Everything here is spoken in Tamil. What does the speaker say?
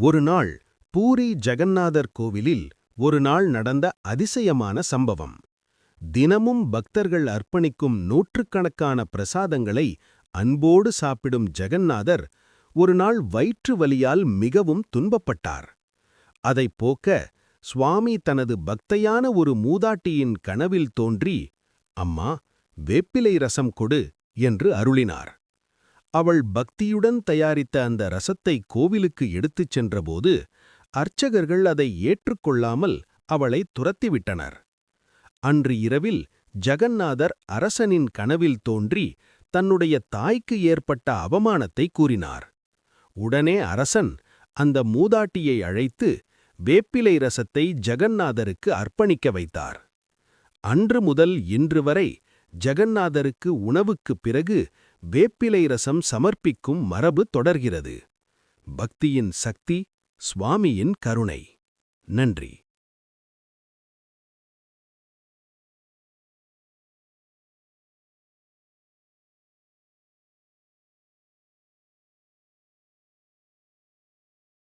ஒரு நாள் பூரி ஜெகந்நாதர் கோவிலில் ஒரு நாள் நடந்த அதிசயமான சம்பவம். தினமும் பக்தர்கள் அர்ப்பணிக்கும் நூற்றுக்கணக்கான பிரசாதங்களை அன்போடு சாப்பிடும் ஜெகந்நாதர் ஒரு நாள் வயிற்று வலியால் மிகவும் துன்பப்பட்டார். அதைப் போக்க சுவாமி தனது பக்தையான ஒரு மூதாட்டியின் கனவில் தோன்றி, "அம்மா, வேப்பிலை ரசம் கொடு" என்று அருளினார். அவள் பக்தியுடன் தயாரித்த அந்த ரசத்தை கோவிலுக்கு எடுத்துச் சென்றபோது அர்ச்சகர்கள் அதை ஏற்றுக்கொள்ளாமல் அவளை துரத்திவிட்டனர். அன்று இரவில் ஜெகந்நாதர் அரசனின் கனவில் தோன்றி தன்னுடைய தாய்க்கு ஏற்பட்ட அவமானத்தை கூறினார். உடனே அரசன் அந்த மூதாட்டியை அழைத்து வேப்பிலை ரசத்தை ஜெகந்நாதருக்கு அர்ப்பணிக்க வைத்தார். அன்று முதல் இன்று வரை ஜெகந்நாதருக்கு உணவுக்குப் பிறகு வேப்பிலை ரசம் சமர்ப்பிக்கும் மரபு தொடர்கிறது. பக்தியின் சக்தி, சுவாமியின் கருணை. நன்றி.